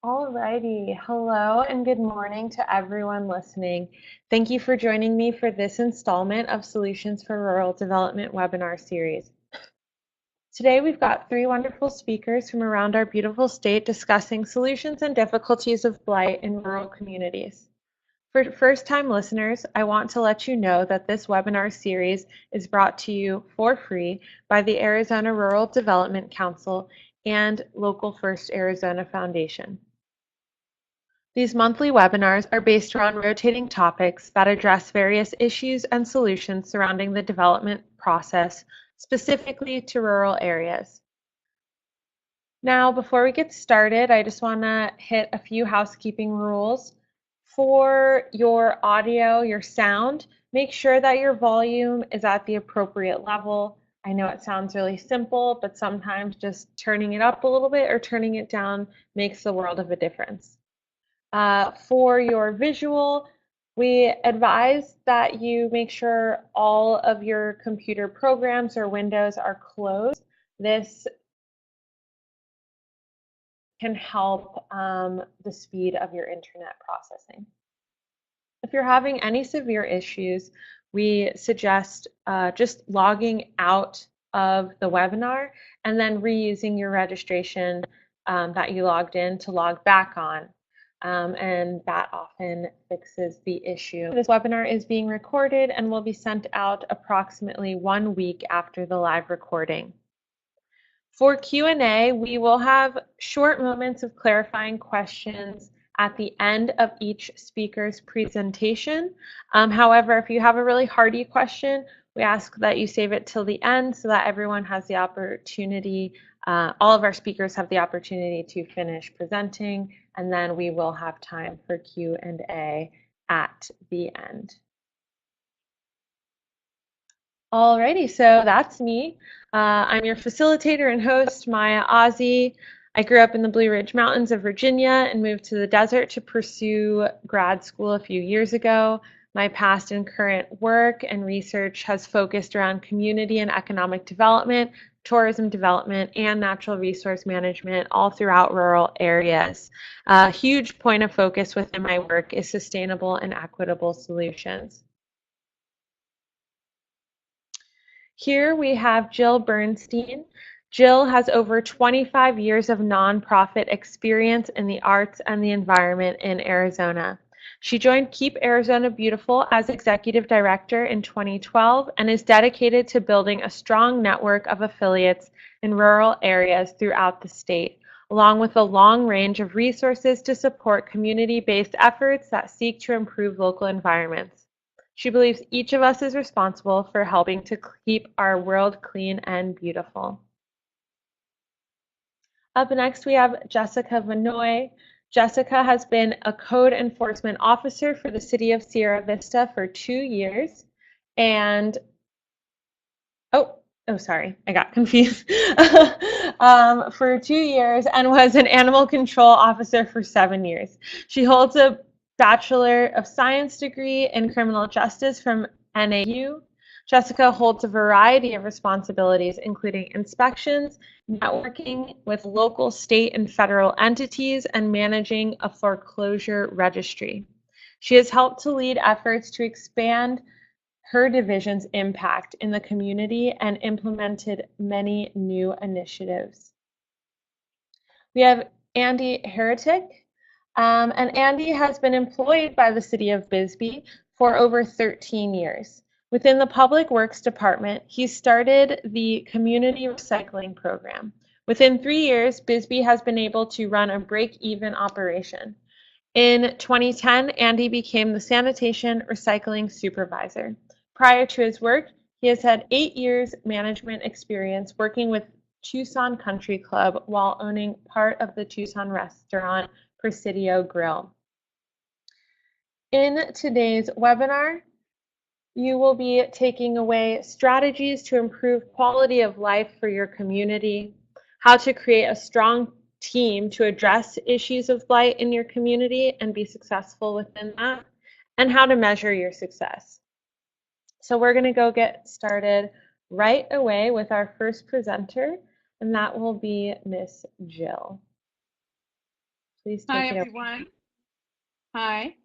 Alrighty, hello and good morning to everyone listening. Thank you for joining me for this installment of Solutions for Rural Development webinar series. Today we've got three wonderful speakers from around our beautiful state discussing solutions and difficulties of blight in rural communities. For first-time listeners, I want to let you know that this webinar series is brought to you for free by the Arizona Rural Development Council and Local First Arizona Foundation. These monthly webinars are based around rotating topics that address various issues and solutions surrounding the development process, specifically to rural areas. Now, before we get started, I just want to hit a few housekeeping rules. For your audio, your sound, make sure that your volume is at the appropriate level. I know it sounds really simple, but sometimes just turning it up a little bit or turning it down makes the world of a difference. For your visual, we advise that you make sure all of your computer programs or windows are closed. This can help the speed of your internet processing. If you're having any severe issues, we suggest just logging out of the webinar and then reusing your registration that you logged in to log back on. And that often fixes the issue. This webinar is being recorded and will be sent out approximately 1 week after the live recording. For Q&A, we will have short moments of clarifying questions at the end of each speaker's presentation. However, if you have a really hardy question, we ask that you save it till the end so that everyone has the opportunity, all of our speakers have the opportunity to finish presenting, and then we will have time for Q&A at the end. Alrighty, so that's me. I'm your facilitator and host, Maya Ozzie. I grew up in the Blue Ridge Mountains of Virginia and moved to the desert to pursue grad school a few years ago. My past and current work and research has focused around community and economic development, tourism development, and natural resource management all throughout rural areas. A huge point of focus within my work is sustainable and equitable solutions. Here we have Jill Bernstein. Jill has over 25 years of nonprofit experience in the arts and the environment in Arizona. She joined Keep Arizona Beautiful as executive director in 2012 and is dedicated to building a strong network of affiliates in rural areas throughout the state, along with a long range of resources to support community-based efforts that seek to improve local environments. She believes each of us is responsible for helping to keep our world clean and beautiful. Up next, we have Jessica Vanoy. Jessica has been a code enforcement officer for the city of Sierra Vista for 2 years. And, oh, sorry, I got confused. For 2 years and was an animal control officer for 7 years. She holds a Bachelor of Science degree in criminal justice from NAU. Jessica holds a variety of responsibilities, including inspections, networking with local, state, and federal entities, and managing a foreclosure registry. She has helped to lead efforts to expand her division's impact in the community and implemented many new initiatives. We have Andy Heretic. And Andy has been employed by the city of Bisbee for over 13 years. Within the Public Works Department, he started the Community Recycling Program. Within 3 years, Bisbee has been able to run a break-even operation. In 2010, Andy became the Sanitation Recycling Supervisor. Prior to his work, he has had 8 years management experience working with Tucson Country Club while owning part of the Tucson restaurant Presidio Grill. In today's webinar, you will be taking away strategies to improve quality of life for your community, how to create a strong team to address issues of blight in your community and be successful within that, and how to measure your success. So we're going to go get started right away with our first presenter, and that will be Miss Jill. Please Hi, take it away. everyone. Hi.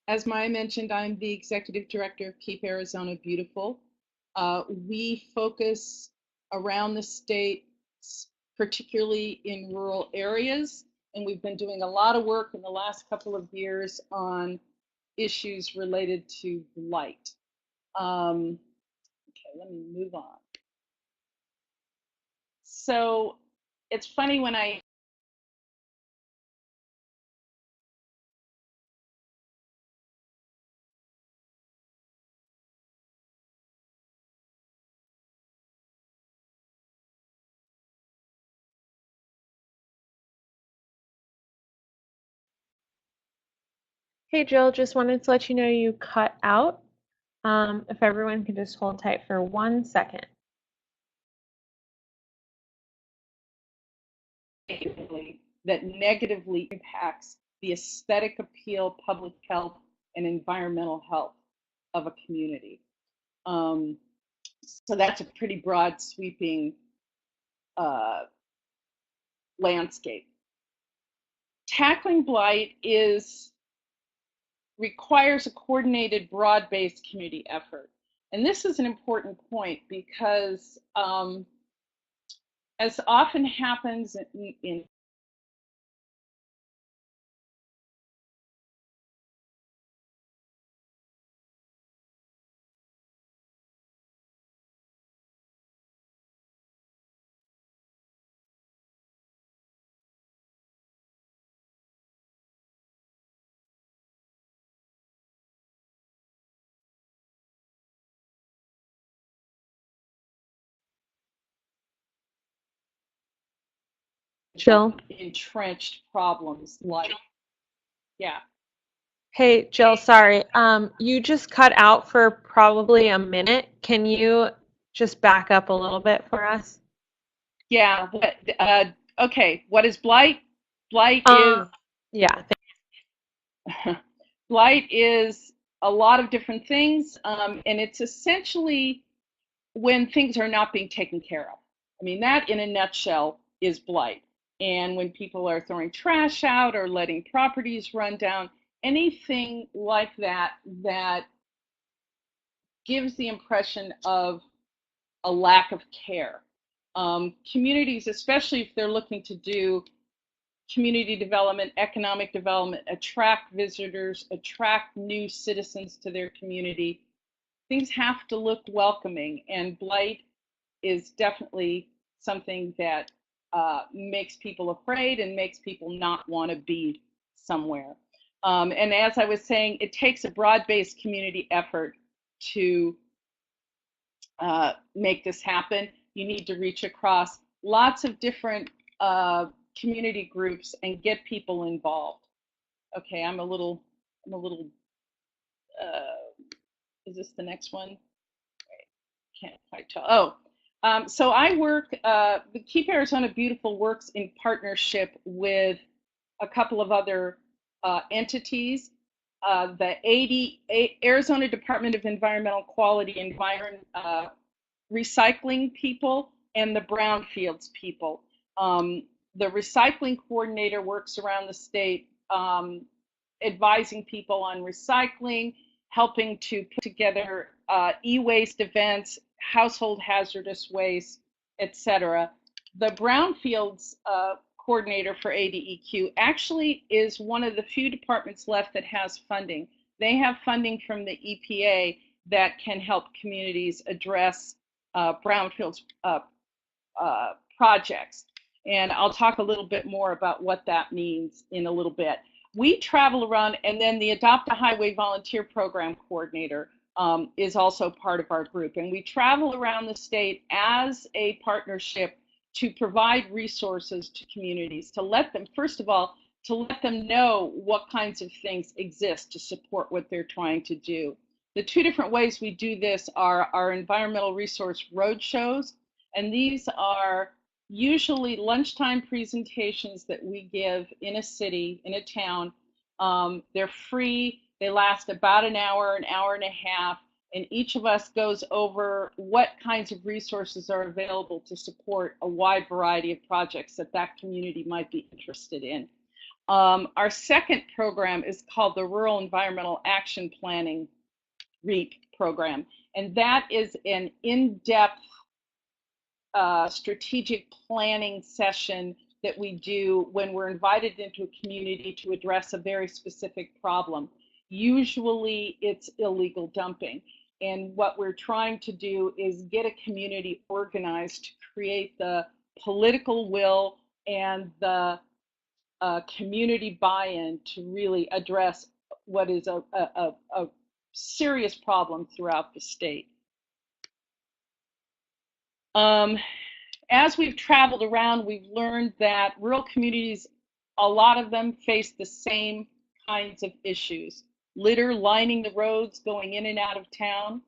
As Maya mentioned, I'm the Executive Director of Keep Arizona Beautiful. We focus around the state, particularly in rural areas, and we've been doing a lot of work in the last couple of years on issues related to blight. Okay, let me move on. So it's funny when I Hey Jill, just wanted to let you know you cut out. If everyone can just hold tight for 1 second. that negatively impacts the aesthetic appeal, public health, and environmental health of a community. So that's a pretty broad, sweeping landscape. Tackling blight requires a coordinated, broad-based community effort. And this is an important point because as often happens in Jill? entrenched problems like, yeah. Hey Jill, sorry. You just cut out for probably a minute. Can you just back up a little bit for us? Yeah, okay, what is blight? Blight is Um, yeah. blight is a lot of different things, and it's essentially when things are not being taken care of. I mean, that in a nutshell is blight. And when people are throwing trash out or letting properties run down, anything like that that gives the impression of a lack of care. Communities, especially if they're looking to do community development, economic development, attract visitors, attract new citizens to their community, things have to look welcoming, and blight is definitely something that makes people afraid and makes people not want to be somewhere. And as I was saying, it takes a broad-based community effort to make this happen. You need to reach across lots of different community groups and get people involved. Okay, I'm a little, is this the next one? Can't quite tell. Oh, so I work, the Keep Arizona Beautiful works in partnership with a couple of other entities. The Arizona Department of Environmental Quality, recycling people, and the brownfields people. The recycling coordinator works around the state advising people on recycling, helping to put together e-waste events, household hazardous waste, etc. The brownfields coordinator for ADEQ actually is one of the few departments left that has funding. They have funding from the EPA that can help communities address brownfields projects. And I'll talk a little bit more about what that means in a little bit. We travel around, and then the Adopt a Highway Volunteer Program Coordinator is also part of our group. And we travel around the state as a partnership to provide resources to communities, to let them, first of all, to let them know what kinds of things exist to support what they're trying to do. The two different ways we do this are our environmental resource roadshows, and these are usually lunchtime presentations that we give in a city, in a town. They're free, they last about an hour and a half, and each of us goes over what kinds of resources are available to support a wide variety of projects that that community might be interested in. Our second program is called the Rural Environmental Action Planning REAP program, and that is an in-depth strategic planning session that we do when we're invited into a community to address a very specific problem. Usually it's illegal dumping. And what we're trying to do is get a community organized to create the political will and the community buy-in to really address what is a serious problem throughout the state. As we've traveled around, we've learned that rural communities, a lot of them face the same kinds of issues. Litter lining the roads going in and out of town,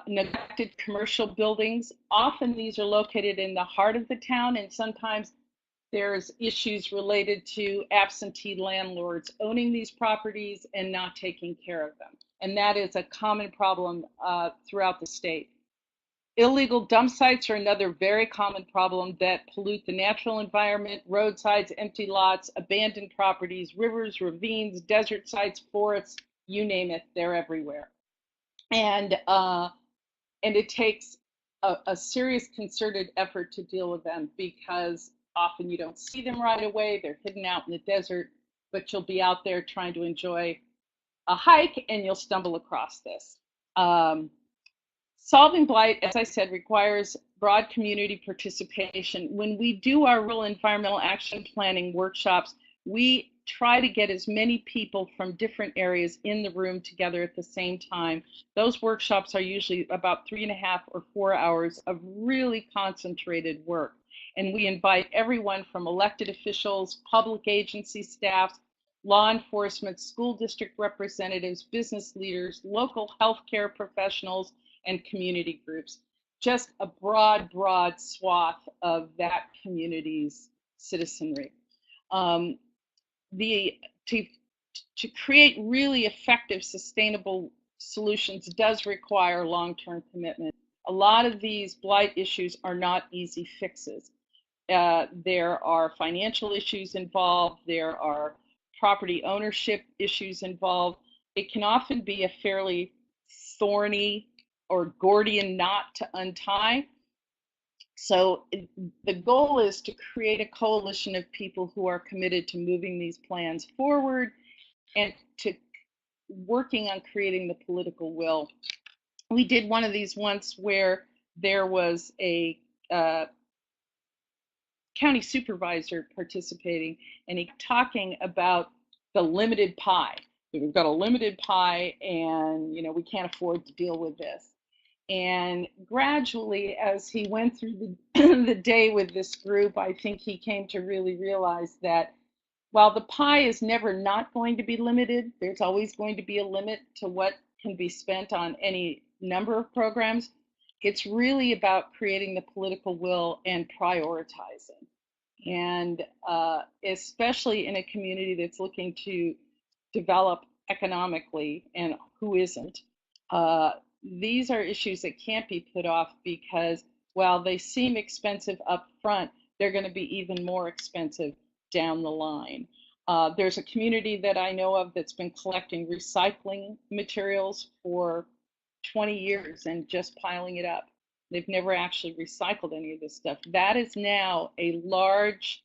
neglected commercial buildings. Often these are located in the heart of the town, and sometimes there's issues related to absentee landlords owning these properties and not taking care of them. And that is a common problem throughout the state. Illegal dump sites are another very common problem that pollute the natural environment. Roadsides, empty lots, abandoned properties, rivers, ravines, desert sites, forests, you name it, they're everywhere. And it takes a serious concerted effort to deal with them, because often you don't see them right away. They're hidden out in the desert, but you'll be out there trying to enjoy a hike and you'll stumble across this. Solving blight, as I said, requires broad community participation. When we do our rural environmental action planning workshops, we try to get as many people from different areas in the room together at the same time. Those workshops are usually about 3.5 or 4 hours of really concentrated work. And we invite everyone from elected officials, public agency staff, law enforcement, school district representatives, business leaders, local healthcare professionals, and community groups. Just a broad swath of that community's citizenry. To create really effective, sustainable solutions does require long-term commitment. A lot of these blight issues are not easy fixes. There are financial issues involved. There are property ownership issues involved. It can often be a fairly thorny or Gordian knot to untie. So the goal is to create a coalition of people who are committed to moving these plans forward and to working on creating the political will. We did one of these once where there was a county supervisor participating, and he talking about the limited pie. We've got a limited pie, and we can't afford to deal with this. And gradually, as he went through the day with this group, I think he came to really realize that while the pie is never not going to be limited, there's always going to be a limit to what can be spent on any number of programs. It's really about creating the political will and prioritizing. And especially in a community that's looking to develop economically, and who isn't, these are issues that can't be put off, because while they seem expensive up front, they're going to be even more expensive down the line. There's a community that I know of that's been collecting recycling materials for 20 years and just piling it up. They've never actually recycled any of this stuff. That is now a large,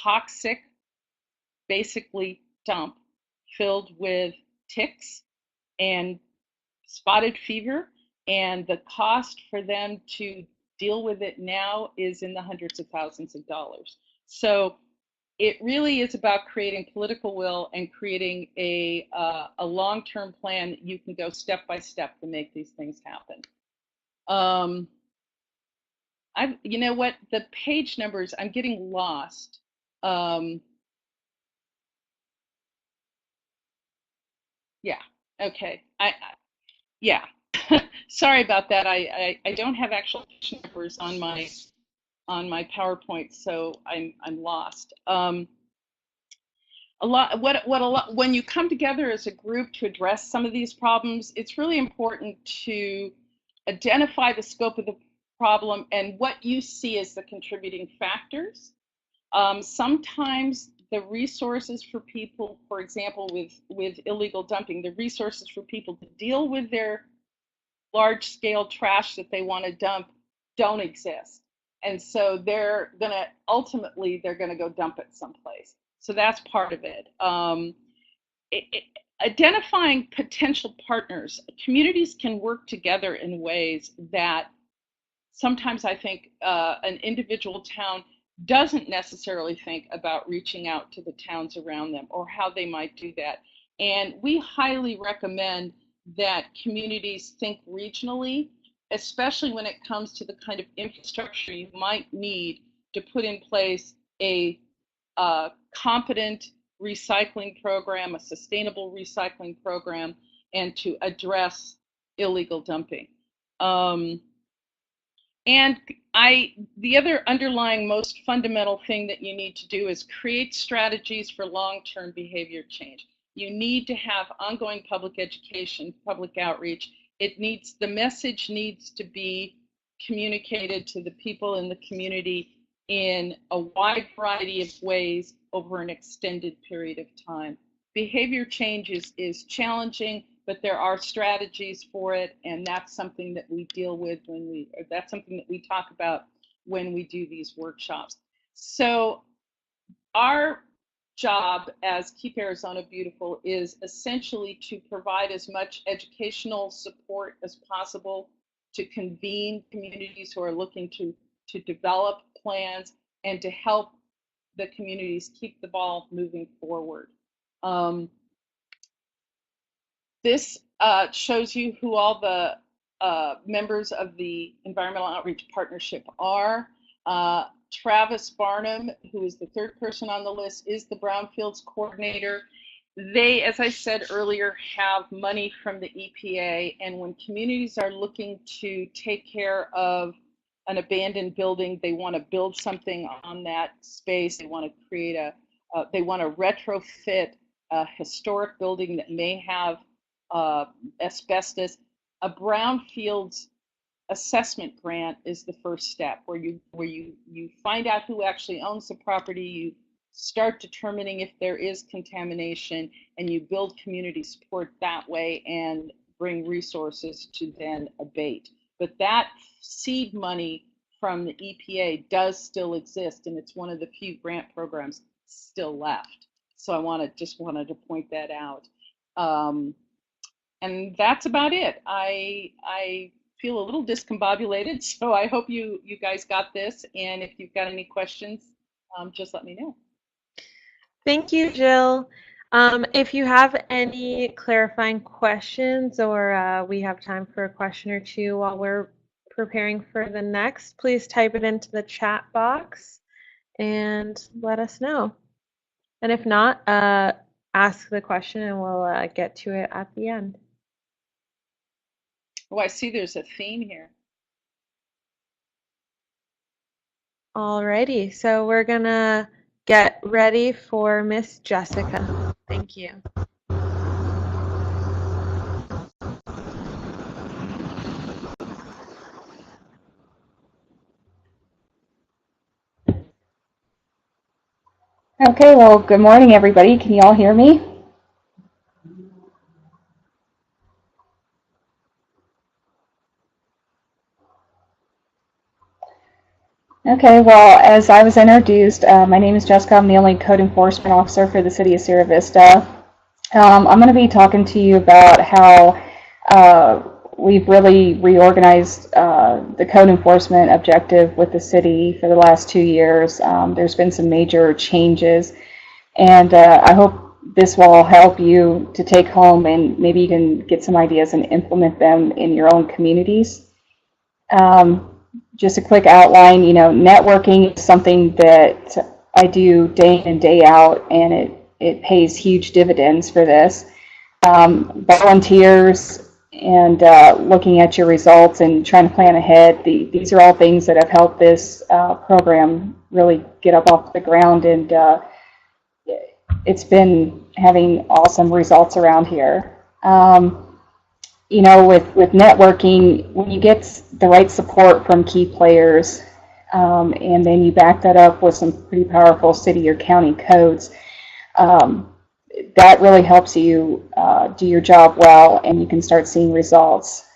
toxic, basically dump filled with ticks and spotted fever, and the cost for them to deal with it now is in the hundreds of thousands of dollars. So it really is about creating political will and creating a long-term plan that you can go step by step to make these things happen. You know what, the page numbers, I'm getting lost. Yeah, okay, yeah. Sorry about that. I don't have actual page numbers on my PowerPoint, so I'm lost. When you come together as a group to address some of these problems, it's really important to identify the scope of the problem and what you see as the contributing factors. Sometimes the resources for people, for example, with illegal dumping, the resources for people to deal with their large-scale trash that they want to dump don't exist. And so they're going to, ultimately, they're going to go dump it someplace. So that's part of it. Identifying potential partners. Communities can work together in ways that sometimes I think an individual town doesn't necessarily think about reaching out to the towns around them or how they might do that. And we highly recommend that communities think regionally, especially when it comes to the kind of infrastructure you might need to put in place a competent recycling program, a sustainable recycling program, and to address illegal dumping. And the other underlying most fundamental thing that you need to do is create strategies for long-term behavior change. You need to have ongoing public education, public outreach. The message needs to be communicated to the people in the community in a wide variety of ways over an extended period of time. Behavior change is challenging, but there are strategies for it, and that's something that we deal with that's something that we talk about when we do these workshops. So our job as Keep Arizona Beautiful is essentially to provide as much educational support as possible, to convene communities who are looking to develop plans and to help the communities keep the ball moving forward. This shows you who all the members of the Environmental Outreach Partnership are. Travis Barnum, who is the third person on the list, is the Brownfields coordinator. They, as I said earlier, have money from the EPA, and when communities are looking to take care of an abandoned building, they want to build something on that space, they want to create they want to retrofit a historic building that may have asbestos, a brownfields assessment grant is the first step, where you find out who actually owns the property, you start determining if there is contamination, and you build community support that way and bring resources to then abate. But that seed money from the EPA does still exist, and it's one of the few grant programs still left. So I just wanted to point that out. And that's about it. I feel a little discombobulated, so I hope you guys got this. And if you've got any questions, just let me know. Thank you, Jill. If you have any clarifying questions, or we have time for a question or two while we're preparing for the next, please type it into the chat box and let us know. And if not, ask the question and we'll get to it at the end. Oh, I see there's a theme here. Alrighty, so we're gonna get ready for Miss Jessica. Thank you. Okay, well, good morning, everybody. Can you all hear me? Okay, well, as I was introduced, my name is Jessica. I'm the only code enforcement officer for the city of Sierra Vista. I'm going to be talking to you about how we've really reorganized the code enforcement objective with the city for the last 2 years. There's been some major changes, and I hope this will help you to take home, and maybe you can get some ideas and implement them in your own communities. Just a quick outline, networking is something that I do day in and day out, and it pays huge dividends for this. Volunteers and looking at your results and trying to plan ahead, these are all things that have helped this program really get up off the ground, and it's been having awesome results around here. With networking, when you get the right support from key players, and then you back that up with some pretty powerful city or county codes, that really helps you do your job well, and you can start seeing results.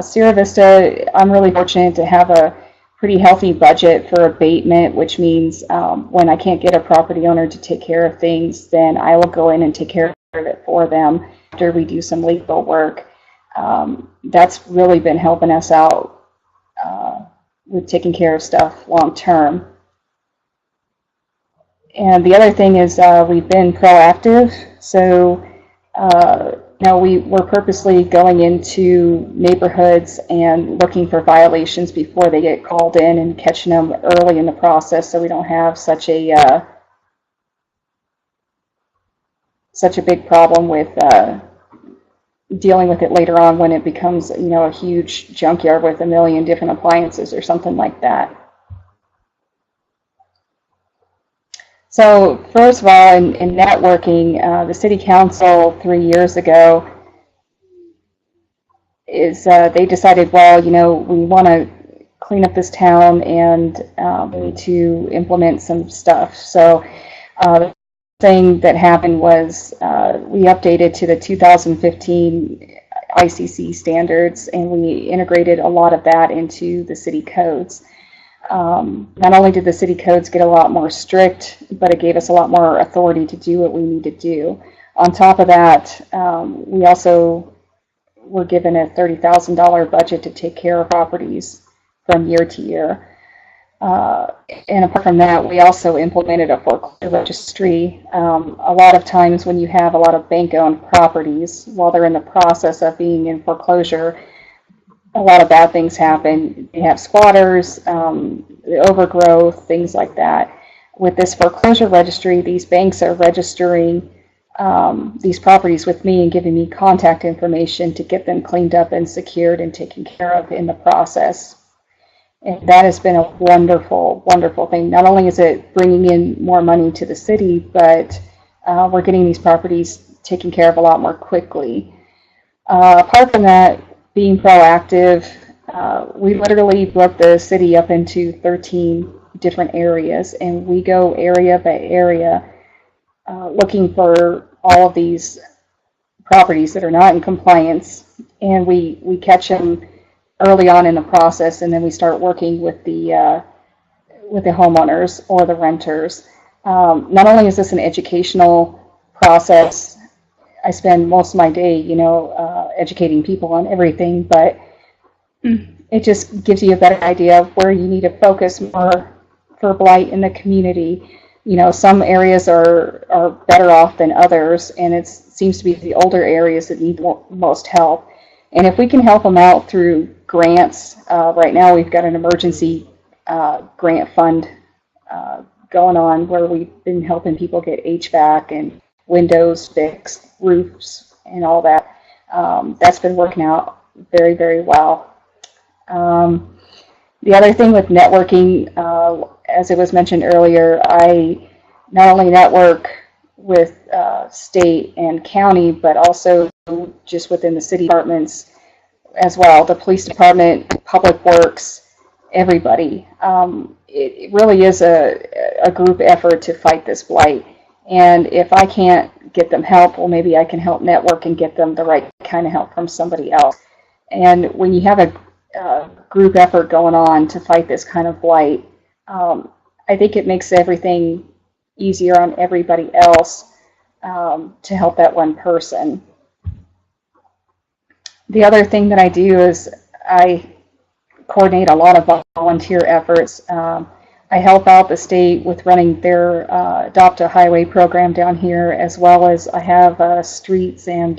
Sierra Vista, I'm really fortunate to have a pretty healthy budget for abatement, which means when I can't get a property owner to take care of things, then I will go in and take care of it for them after we do some legal work. That's really been helping us out with taking care of stuff long term. And the other thing is we've been proactive. So we're purposely going into neighborhoods and looking for violations before they get called in and catching them early in the process, so we don't have such a big problem with dealing with it later on when it becomes a huge junkyard with a million different appliances or something like that. So first of all, in networking, the City Council 3 years ago they decided, well, we want to clean up this town and we need to implement some stuff. So the thing that happened was we updated to the 2015 ICC standards, and we integrated a lot of that into the city codes. Not only did the city codes get a lot more strict, but it gave us a lot more authority to do what we need to do. On top of that, we also were given a $30,000 budget to take care of properties from year to year. And apart from that, we also implemented a foreclosure registry. A lot of times when you have a lot of bank-owned properties, while they're in the process of being in foreclosure, a lot of bad things happen. You have squatters, overgrowth, things like that. With this foreclosure registry, these banks are registering these properties with me and giving me contact information to get them cleaned up and secured and taken care of in the process. And that has been a wonderful, wonderful thing. Not only is it bringing in more money to the city, but we're getting these properties taken care of a lot more quickly. Apart from that, being proactive, we literally broke the city up into 13 different areas, and we go area by area looking for all of these properties that are not in compliance, and we catch them early on in the process, and then we start working with the homeowners or the renters. Not only is this an educational process, I spend most of my day, educating people on everything, but it just gives you a better idea of where you need to focus more for blight in the community. Some areas are better off than others, and it seems to be the older areas that need most help. And if we can help them out through grants, right now we've got an emergency grant fund going on where we've been helping people get HVAC and windows fixed, roofs, and all that. That's been working out very, very well. The other thing with networking, as it was mentioned earlier, I not only network with state and county, but also just within the city departments as well, the police department, public works, everybody. It really is a group effort to fight this blight. And if I can't get them help, well, maybe I can help network and get them the right kind of help from somebody else. And when you have a group effort going on to fight this kind of blight, I think it makes everything easier on everybody else to help that one person. The other thing that I do is I coordinate a lot of volunteer efforts. I help out the state with running their Adopt a Highway program down here, as well as I have streets and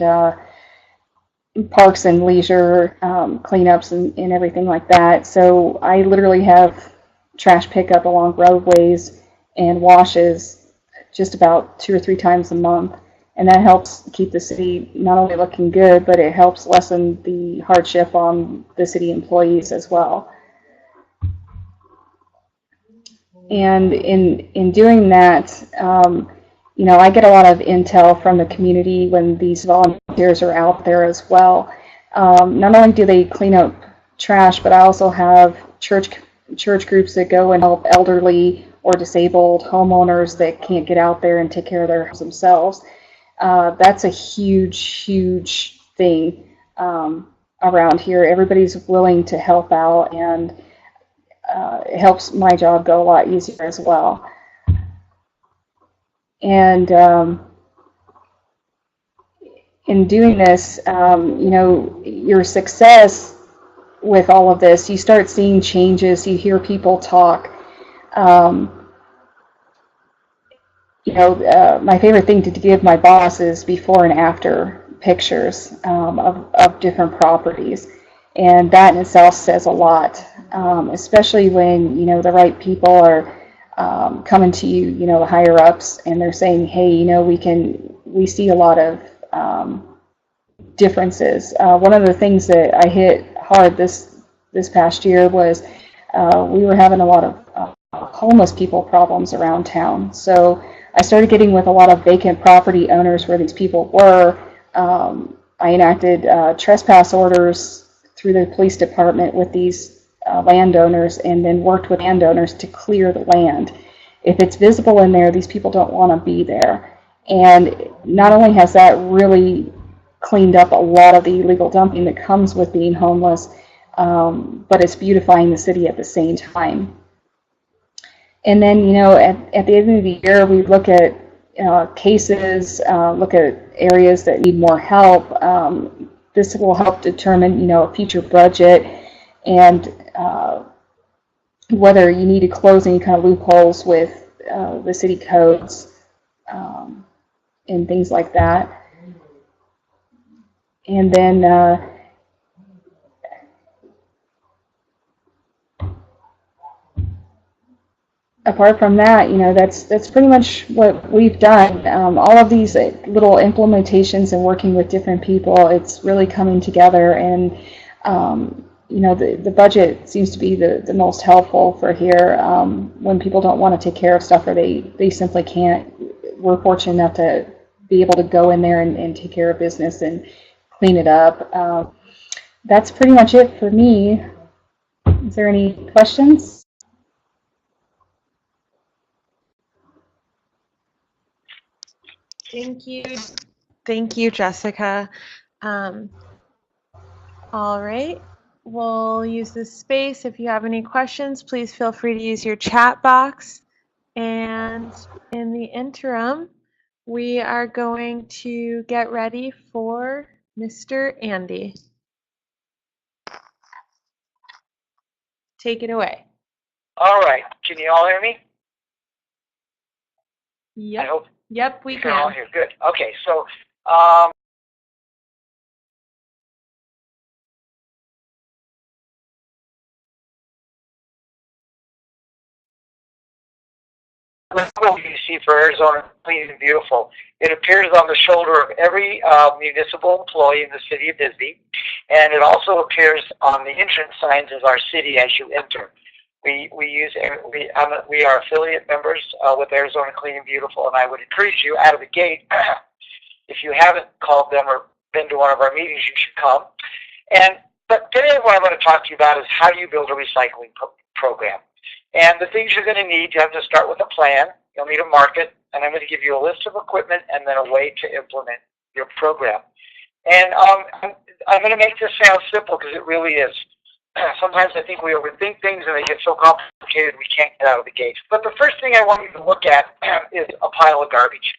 parks and leisure cleanups and everything like that. So I literally have trash pickup along roadways and washes just about 2 or 3 times a month. And that helps keep the city not only looking good, but it helps lessen the hardship on the city employees as well. And in doing that, I get a lot of intel from the community when these volunteers are out there as well. Not only do they clean up trash, but I also have church groups that go and help elderly or disabled homeowners that can't get out there and take care of their house themselves. That's a huge thing around here. Everybody's willing to help out, and it helps my job go a lot easier as well. And in doing this, you know, your success with all of this, you start seeing changes, you hear people talk. You know, my favorite thing to give my boss is before and after pictures of different properties. And that in itself says a lot, especially when, you know, the right people are coming to you, you know, the higher ups, and they're saying, hey, you know, we see a lot of differences. One of the things that I hit hard this past year was we were having a lot of homeless people problems around town. So I started getting with a lot of vacant property owners where these people were. I enacted trespass orders through the police department with these landowners, and then worked with landowners to clear the land. If it's visible in there, these people don't want to be there. And not only has that really cleaned up a lot of the illegal dumping that comes with being homeless, but it's beautifying the city at the same time. And then, you know, at the end of the year, we look at cases, look at areas that need more help. This will help determine, you know, a future budget, and whether you need to close any kind of loopholes with the city codes and things like that. And then apart from that, you know, that's pretty much what we've done. All of these little implementations and working with different people, it's really coming together. And you know, the budget seems to be the most helpful for here when people don't want to take care of stuff, or they simply can't. We're fortunate enough to be able to go in there and take care of business and clean it up. That's pretty much it for me. Is there any questions? Thank you, Jessica. All right, we'll use this space. If you have any questions, please feel free to use your chat box. And in the interim, we are going to get ready for Mr. Andy. Take it away. All right. Can you all hear me? Yep. I hope Yep, we you can all can. hear. Good. Okay. So, you see for Arizona Clean and Beautiful, it appears on the shoulder of every municipal employee in the city of Bisbee, and it also appears on the entrance signs of our city as you enter. We are affiliate members with Arizona Clean and Beautiful, and I would encourage you out of the gate, if you haven't called them or been to one of our meetings, you should come. But today what I'm going to talk to you about is how do you build a recycling program. And the things you're going to need, you have to start with a plan. You'll need a market, and I'm going to give you a list of equipment and then a way to implement your program. And I'm going to make this sound simple because it really is. Sometimes I think we overthink things and they get so complicated we can't get out of the gate. But the first thing I want you to look at is a pile of garbage,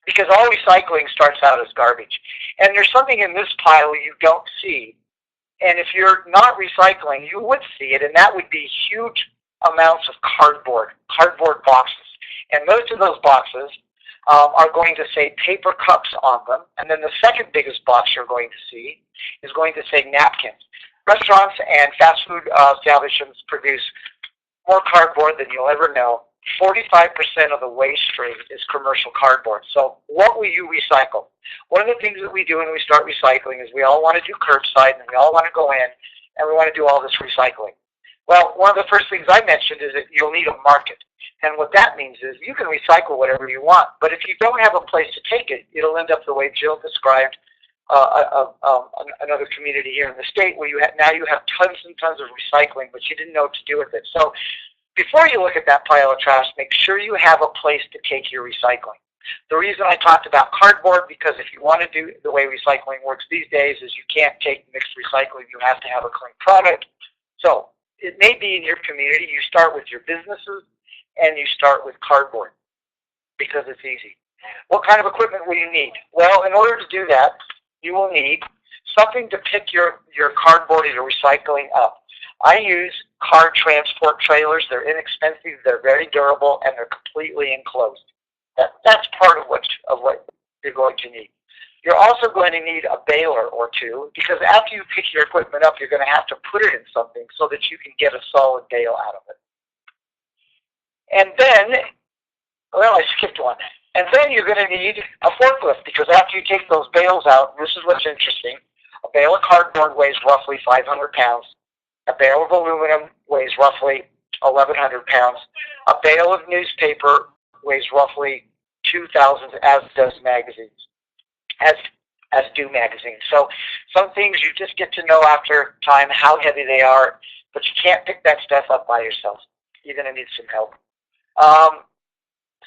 because all recycling starts out as garbage. And there's something in this pile you don't see. And if you're not recycling, you would see it, and that would be huge amounts of cardboard boxes. And most of those boxes are going to say paper cups on them. And then the second biggest box you're going to see is going to say napkins. Restaurants and fast food establishments produce more cardboard than you'll ever know. 45% of the waste stream is commercial cardboard. So what will you recycle? One of the things that we do when we start recycling is we all want to do curbside, and we all want to go in and we want to do all this recycling. Well, one of the first things I mentioned is that you'll need a market. And what that means is you can recycle whatever you want, but if you don't have a place to take it, it'll end up the way Jill described another community here in the state where now you have tons and tons of recycling, but you didn't know what to do with it. So before you look at that pile of trash, make sure you have a place to take your recycling. The reason I talked about cardboard, because if you want to do the way recycling works these days, is you can't take mixed recycling. You have to have a clean product. So it may be in your community, you start with your businesses and you start with cardboard because it's easy. What kind of equipment will you need? Well, in order to do that, you will need something to pick your cardboard and your recycling up. I use car transport trailers. They're inexpensive, they're very durable, and they're completely enclosed. That's part of what you're going to need. You're also going to need a baler or two, because after you pick your equipment up, you're going to have to put it in something so that you can get a solid bale out of it. And then, well, I skipped one. And then you're going to need a forklift, because after you take those bales out, this is what's interesting, a bale of cardboard weighs roughly 500 pounds. A bale of aluminum weighs roughly 1,100 pounds. A bale of newspaper weighs roughly 2,000, as does magazines, as do magazines. So some things you just get to know after time how heavy they are, but you can't pick that stuff up by yourself. You're going to need some help.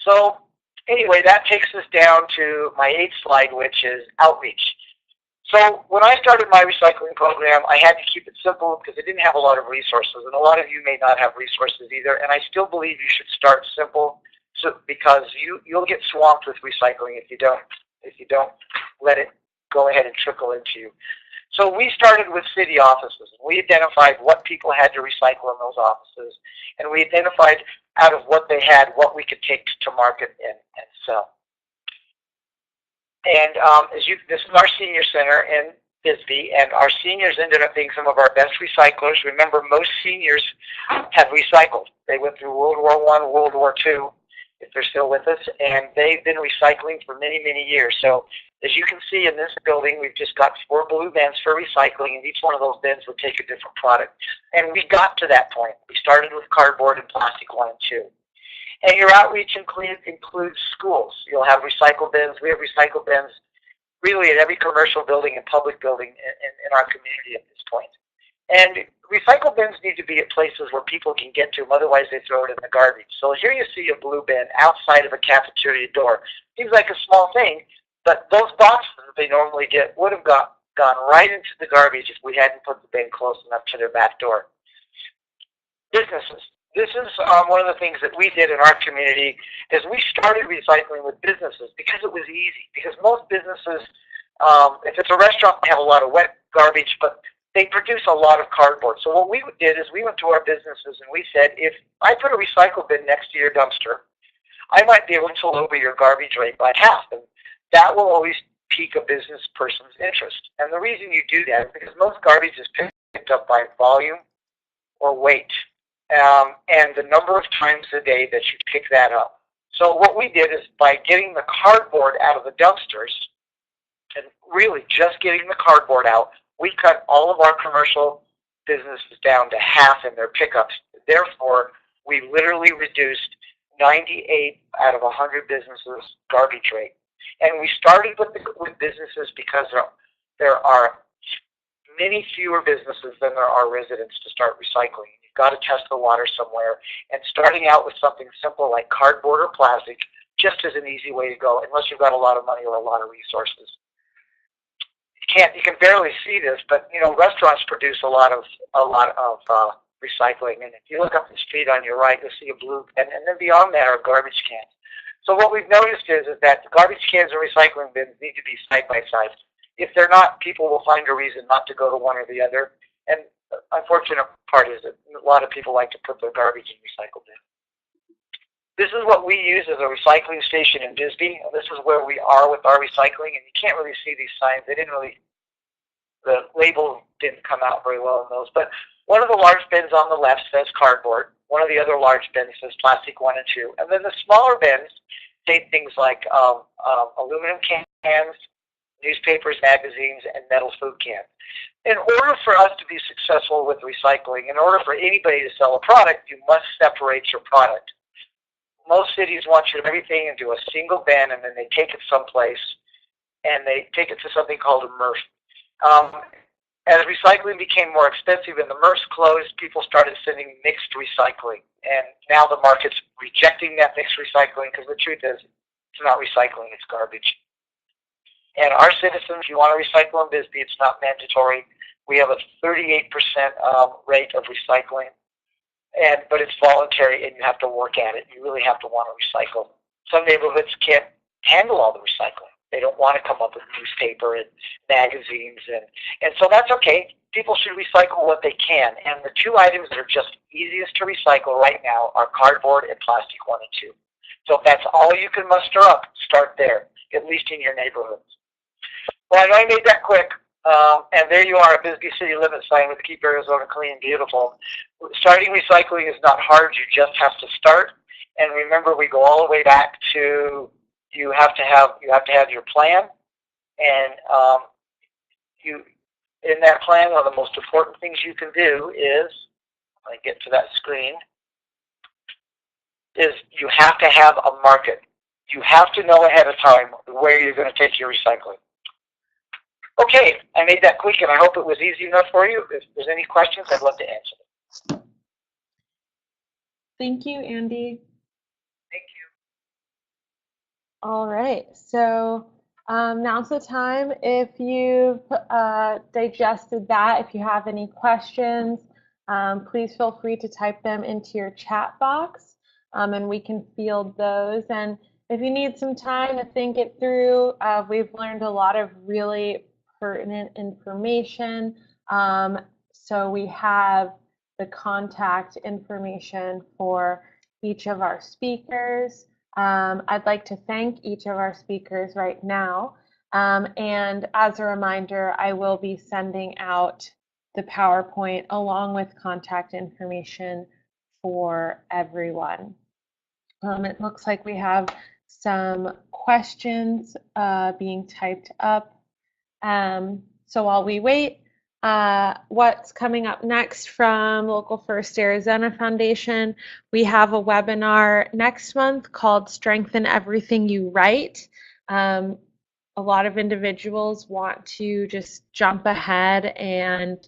So anyway, that takes us down to my 8th slide, which is outreach. So when I started my recycling program, I had to keep it simple because I didn't have a lot of resources, and a lot of you may not have resources either. And I still believe you should start simple, because you'll get swamped with recycling if you don't let it go ahead and trickle into you. So we started with city offices, and we identified what people had to recycle in those offices, and we identified out of what they had what we could take to market and sell. And this is our senior center in Bisbee, and our seniors ended up being some of our best recyclers. Remember, most seniors have recycled. They went through World War I, World War II, if they're still with us, and they've been recycling for many, many years. So as you can see in this building, we've just got 4 blue bins for recycling, and each one of those bins would take a different product. And we got to that point. We started with cardboard and plastic 1 and 2. And your outreach includes schools. You'll have recycle bins. We have recycle bins really at every commercial building and public building in our community at this point. And recycle bins need to be at places where people can get to them, otherwise they throw it in the garbage. So here you see a blue bin outside of a cafeteria door. Seems like a small thing, but those boxes that they normally get would have gone right into the garbage if we hadn't put the bin close enough to their back door. Businesses. This is one of the things that we did in our community, is we started recycling with businesses because it was easy. Because most businesses, if it's a restaurant, they have a lot of wet garbage, but they produce a lot of cardboard. So what we did is we went to our businesses and we said, if I put a recycle bin next to your dumpster, I might be able to lower your garbage rate by half. And that will always pique a business person's interest. And the reason you do that is because most garbage is picked up by volume or weight. And the number of times a day that you pick that up. So what we did is, by getting the cardboard out of the dumpsters, and really just getting the cardboard out, we cut all of our commercial businesses down to half in their pickups. Therefore, we literally reduced 98 out of 100 businesses' garbage rate. And we started with businesses because there are many fewer businesses than there are residents to start recycling. You've got to test the water somewhere, and starting out with something simple like cardboard or plastic just is an easy way to go, unless you've got a lot of money or a lot of resources. You can barely see this, but restaurants produce a lot of recycling. And if you look up the street on your right, you'll see a blue, and then beyond that are garbage cans. So what we've noticed is that the garbage cans and recycling bins need to be side by side. If they're not, people will find a reason not to go to one or the other. And the unfortunate part is that a lot of people like to put their garbage in recycle bins. This is what we use as a recycling station in Bisbee. This is where we are with our recycling, and you can't really see these signs. The label didn't come out very well in those. But one of the large bins on the left says cardboard. One of the other large bins says plastic 1 and 2. And then the smaller bins say things like aluminum cans, newspapers, magazines, and metal food cans. In order for us to be successful with recycling, in order for anybody to sell a product, you must separate your product. Most cities want you to put everything into a single bin, and then they take it someplace, and they take it to something called a MRF. As recycling became more expensive and the MRFs closed, people started sending mixed recycling. And now the market's rejecting that mixed recycling because the truth is, it's not recycling, it's garbage. And our citizens, if you want to recycle in Bisbee, it's not mandatory. We have a 38% rate of recycling, but it's voluntary and you have to work at it. You really have to want to recycle. Some neighborhoods can't handle all the recycling. They don't want to come up with newspaper and magazines, and so that's okay. People should recycle what they can. And the two items that are just easiest to recycle right now are cardboard and plastic 1 and 2. So if that's all you can muster up, start there, at least in your neighborhoods. Well, I know I made that quick, and there you are, a Bisbee city limit sign with Keep Arizona Clean and Beautiful. Starting recycling is not hard. You just have to start. And remember, we go all the way back to you have to have your plan, and in that plan, one of the most important things you can do is, when I get to that screen, is you have to have a market. You have to know ahead of time where you're going to take your recycling. Okay, I made that quick, and I hope it was easy enough for you. If there's any questions, I'd love to answer them. Thank you, Andy. Thank you. All right, so now's the time. If you've digested that, if you have any questions, please feel free to type them into your chat box, and we can field those. And if you need some time to think it through, we've learned a lot of really pertinent information. So we have the contact information for each of our speakers. I'd like to thank each of our speakers right now. And as a reminder, I will be sending out the PowerPoint along with contact information for everyone. It looks like we have some questions being typed up. So while we wait, what's coming up next from Local First Arizona Foundation? We have a webinar next month called Strengthen Everything You Write. A lot of individuals want to just jump ahead and,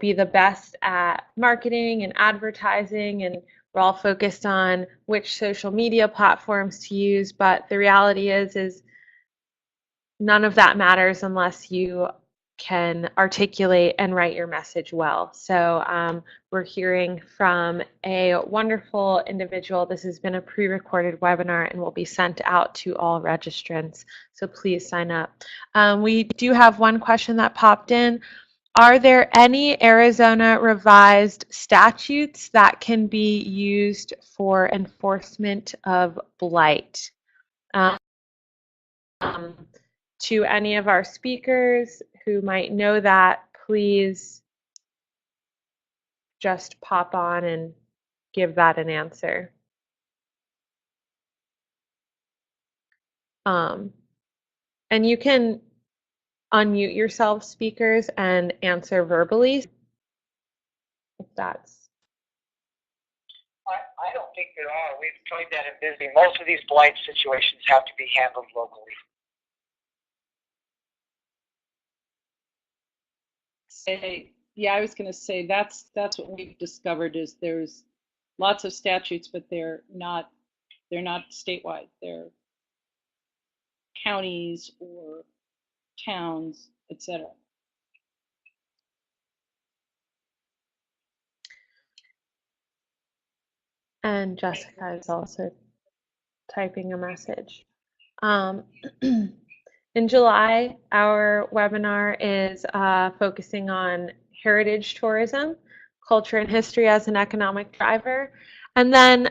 be the best at marketing and advertising, and we're all focused on which social media platforms to use, but the reality is none of that matters unless you can articulate and write your message well. So we're hearing from a wonderful individual. This has been a pre-recorded webinar and will be sent out to all registrants. So please sign up. We do have one question that popped in. Are there any Arizona revised statutes that can be used for enforcement of blight? To any of our speakers who might know that, please just pop on and give that an answer. And you can unmute yourself, speakers, and answer verbally if that's. I don't think there are. We've tried that in Bisbee. Most of these blight situations have to be handled locally. Yeah, I was going to say that's what we've discovered is there's lots of statutes, but they're not statewide. They're counties or towns, etc. And Jessica is also typing a message. In July, our webinar is focusing on heritage tourism, culture and history as an economic driver. And then,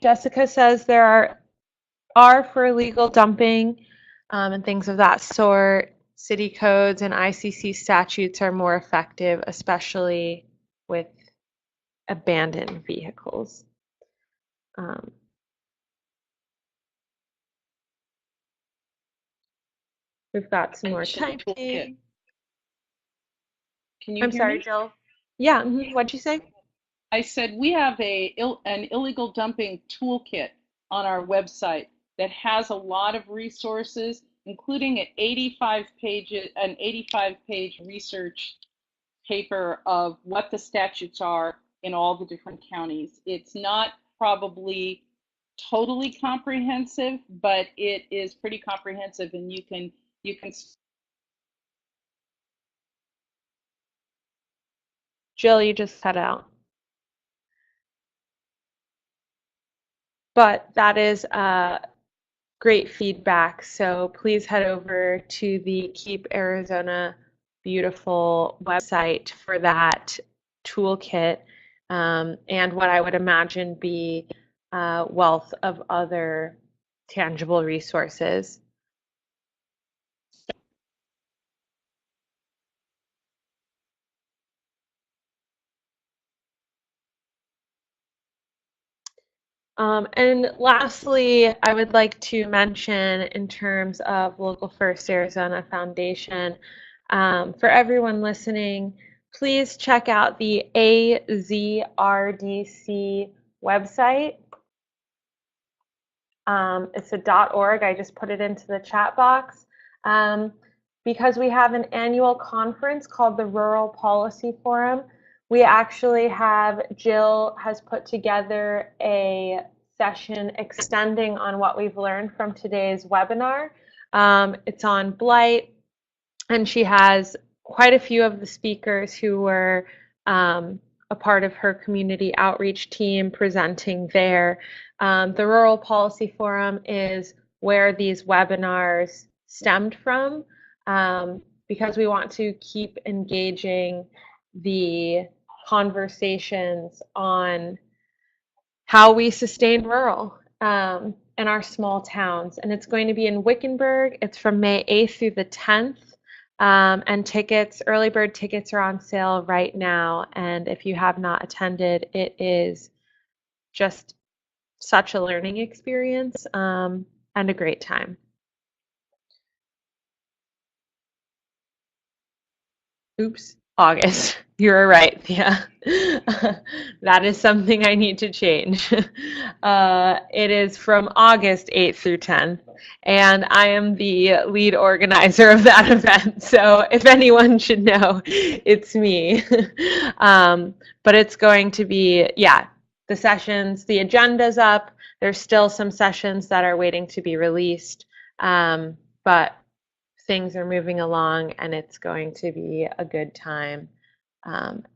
Jessica says there are for illegal dumping and things of that sort. City codes and ICC statutes are more effective, especially with abandoned vehicles. We've got some more typing. Can you I'm sorry, me? Jill. Yeah, what'd you say? I said we have an illegal dumping toolkit on our website that has a lot of resources including an 85-page research paper of what the statutes are in all the different counties. It's not probably totally comprehensive, but it is pretty comprehensive, and you can Jill, you just cut out. But that is great feedback. So please head over to the Keep Arizona Beautiful website for that toolkit and what I would imagine be a wealth of other tangible resources. And lastly, I would like to mention in terms of Local First Arizona Foundation, for everyone listening, please check out the AZRDC website. It's a .org. I just put it into the chat box because we have an annual conference called the Rural Policy Forum. We actually have, Jill has put together a session extending on what we've learned from today's webinar. It's on Blight, and she has quite a few of the speakers who were a part of her community outreach team presenting there. The Rural Policy Forum is where these webinars stemmed from because we want to keep engaging the conversations on how we sustain rural in our small towns. And it's going to be in Wickenburg. It's from May 8th through the 10th. And tickets, early bird tickets are on sale right now. And if you have not attended, it is just such a learning experience and a great time. Oops, August. You're right, yeah. That is something I need to change. It is from August 8th through 10th, and I am the lead organizer of that event. So if anyone should know, it's me. But it's going to be, yeah, the sessions, the agenda's up. There's still some sessions that are waiting to be released, but things are moving along and it's going to be a good time.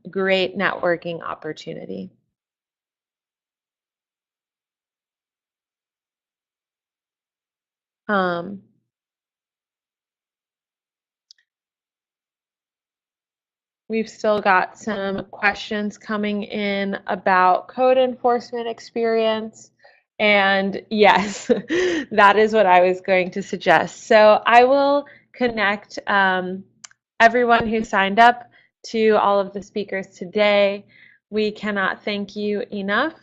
Great networking opportunity. We've still got some questions coming in about code enforcement experience. And yes, that is what I was going to suggest. So I will connect everyone who signed up to all of the speakers today. We cannot thank you enough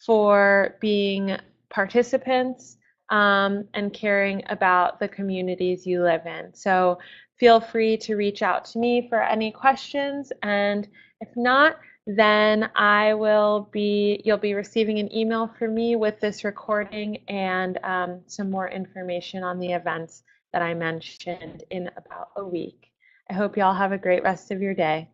for being participants and caring about the communities you live in. So feel free to reach out to me for any questions, and if not, then you'll be receiving an email from me with this recording and some more information on the events that I mentioned in about a week. I hope you all have a great rest of your day.